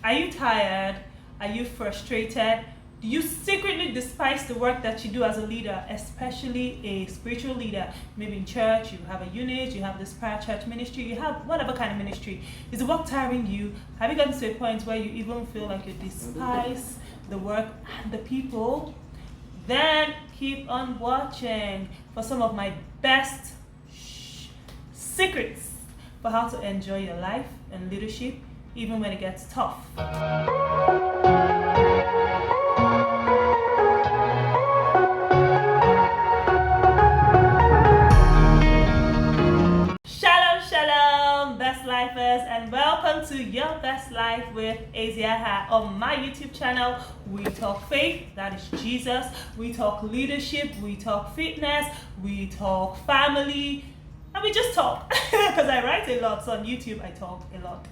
Are you tired? Are you frustrated? Do you secretly despise the work that you do as a leader, especially a spiritual leader? Maybe in church, you have a unit, you have this prayer church ministry, you have whatever kind of ministry. Is the work tiring you? Have you gotten to a point where you even feel like you despise the work and the people? Then keep on watching for some of my best secrets for how to enjoy your life and leadership even when it gets tough. Shalom, best lifers, and welcome to Your Best Life with Eziaha. On my YouTube channel, we talk faith, that is Jesus. We talk leadership, we talk fitness, we talk family, and we just talk. Because I write a lot, so on YouTube I talk a lot.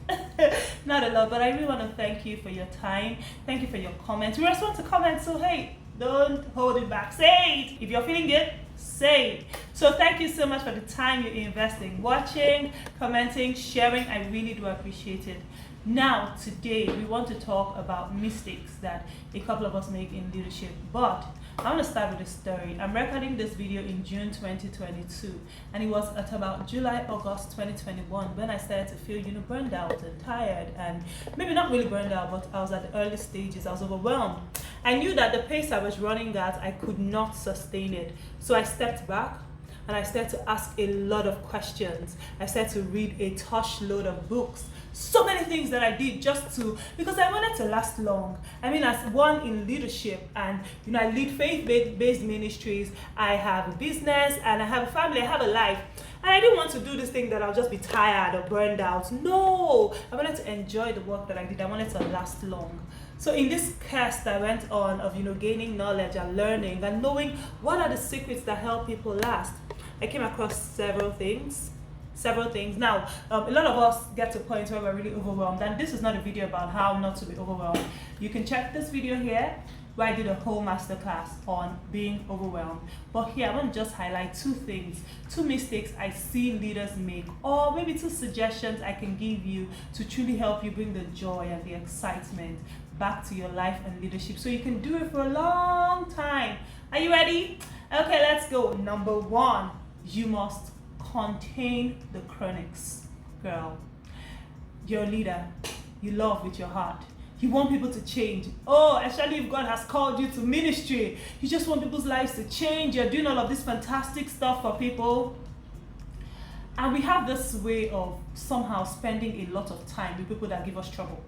Not a lot, but I really want to thank you for your time. Thank you for your comments. We respond to comments, so hey, don't hold it back. Say it. If you're feeling good, say it. So thank you so much for the time you invest in watching, commenting, sharing. I really do appreciate it. Now, today, we want to talk about mistakes that a couple of us make in leadership. But I want to start with a story. I'm recording this video in June 2022, and it was at about July, August 2021 when I started to feel, burned out and tired, and maybe not really burned out, but I was at the early stages. I was overwhelmed. I knew that the pace I was running at, I could not sustain it. So I stepped back and I started to ask a lot of questions. I started to read a touch load of books. So many things that I did because I wanted to last long. I mean, as one in leadership, and I lead faith-based ministries, I have a business and I have a family, I have a life. And I didn't want to do this thing that I'll just be tired or burned out. No, I wanted to enjoy the work that I did. I wanted to last long. So in this quest I went on of gaining knowledge and learning and knowing what are the secrets that help people last, I came across several things. Now, a lot of us get to a point where we're really overwhelmed, and this is not a video about how not to be overwhelmed. You can check this video here where I did a whole masterclass on being overwhelmed. But here I want to just highlight two things, two mistakes I see leaders make, or maybe two suggestions I can give you to truly help you bring the joy and the excitement back to your life and leadership so you can do it for a long time. Are you ready? Okay, let's go. Number one, you must contain the chronics. Girl, you're a leader. You love with your heart. You want people to change. Oh, especially if God has called you to ministry. You just want people's lives to change. You're doing all of this fantastic stuff for people. And we have this way of somehow spending a lot of time with people that give us trouble.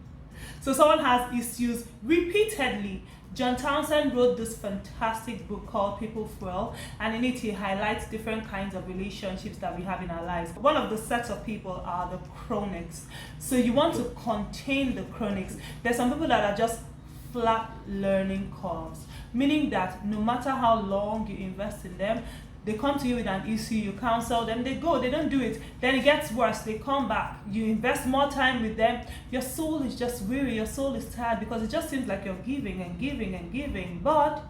So someone has issues repeatedly. John Townsend wrote this fantastic book called People Fuel, and in it he highlights different kinds of relationships that we have in our lives. One of the sets of people are the chronics. So you want to contain the chronics. There's some people that are just flat learning curves, meaning that no matter how long you invest in them, they come to you with an issue, you counsel them, they go, they don't do it. Then it gets worse, they come back. You invest more time with them. Your soul is just weary, your soul is tired because it just seems like you're giving and giving and giving, but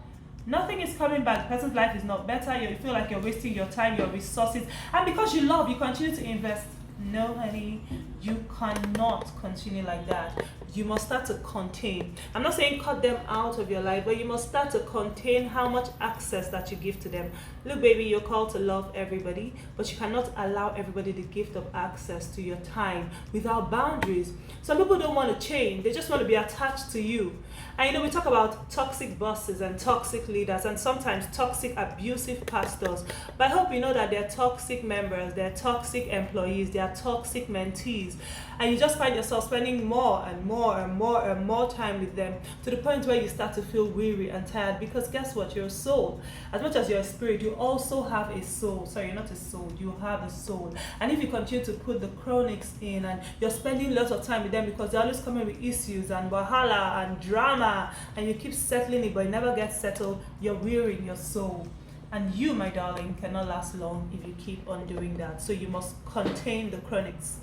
nothing is coming back. The person's life is not better. You feel like you're wasting your time, your resources. And because you love, you continue to invest. No, honey, you cannot continue like that. You must start to contain. I'm not saying cut them out of your life, but you must start to contain how much access that you give to them. Look, baby, you're called to love everybody, but you cannot allow everybody the gift of access to your time without boundaries. Some people don't want to change. They just want to be attached to you. And we talk about toxic bosses and toxic leaders and sometimes toxic abusive pastors. But I hope you know that they're toxic members, they're toxic employees, they're toxic mentees. And you just find yourself spending more and more and more and more time with them to the point where you start to feel weary and tired, because guess what? You're a soul. As much as you're a spirit, you also have a soul. Sorry, you're not a soul, you have a soul. And if you continue to put the chronics in and you're spending lots of time with them because they're always coming with issues and wahala and drama, and you keep settling it but it never gets settled, you're wearying your soul. And you, my darling, cannot last long if you keep on doing that. So you must contain the chronics.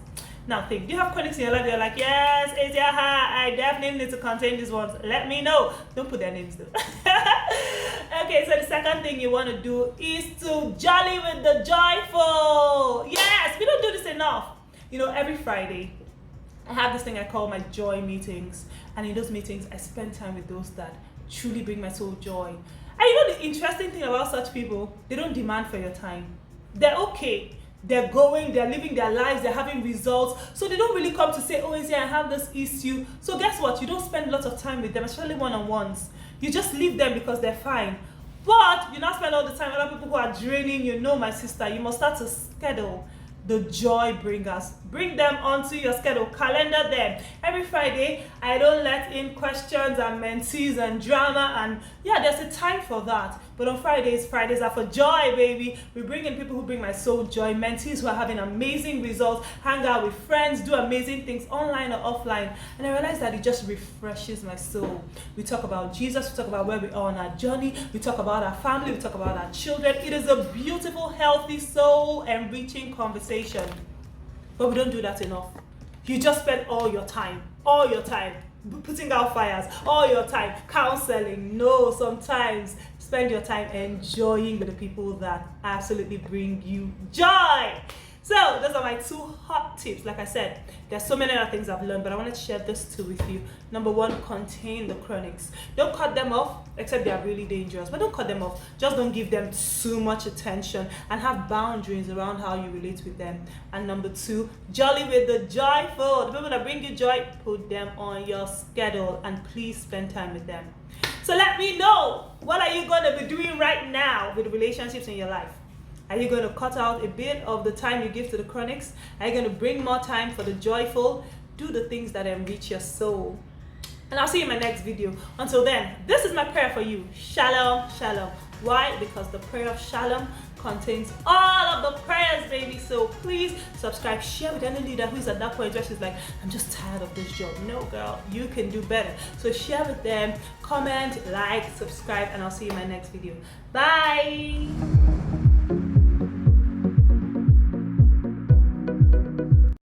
Now think, do you have chronics in your life? You're like, yes, Eziaha, I definitely need to contain these ones. Let me know. Don't put their names though. Okay, so the second thing you want to do is to jolly with the joyful. Yes, we don't do this enough. Every Friday, I have this thing I call my joy meetings, and in those meetings I spend time with those that truly bring my soul joy. And you know the interesting thing about such people, they don't demand for your time. They're okay. They're going, they're living their lives, they're having results. So they don't really come to say, oh, Izzy, I have this issue. So guess what? You don't spend lots of time with them, especially one-on-ones. You just leave them because they're fine. But you not spend all the time with other people who are draining you. No, my sister, you must start to schedule the joy bringers. Bring them onto your schedule. Calendar them. Every Friday, I don't let in questions and mentees and drama. And yeah, there's a time for that. But on Fridays are for joy, baby. We bring in people who bring my soul joy. Mentees who are having amazing results. Hang out with friends. Do amazing things online or offline. And I realize that it just refreshes my soul. We talk about Jesus. We talk about where we are on our journey. We talk about our family. We talk about our children. It is a beautiful, healthy, soul-enriching conversation. But we don't do that enough. You just spend all your time putting out fires, all your time counseling. No, sometimes spend your time enjoying with the people that absolutely bring you joy. So those are my 2 hot tips. Like I said, there's so many other things I've learned, but I want to share this 2 with you. Number 1, contain the chronics. Don't cut them off, except they are really dangerous, but don't cut them off. Just don't give them too much attention, and have boundaries around how you relate with them. And number 2, jolly with the joyful. The people that bring you joy, put them on your schedule, and please spend time with them. So let me know, what are you going to be doing right now with relationships in your life? Are you going to cut out a bit of the time you give to the chronics? Are you going to bring more time for the joyful? Do the things that enrich your soul. And I'll see you in my next video. Until then, this is my prayer for you. Shalom, shalom. Why? Because the prayer of shalom contains all of the prayers, baby. So please subscribe, share with any leader who is at that point where she's like, I'm just tired of this job. No, girl, you can do better. So share with them, comment, like, subscribe, and I'll see you in my next video. Bye.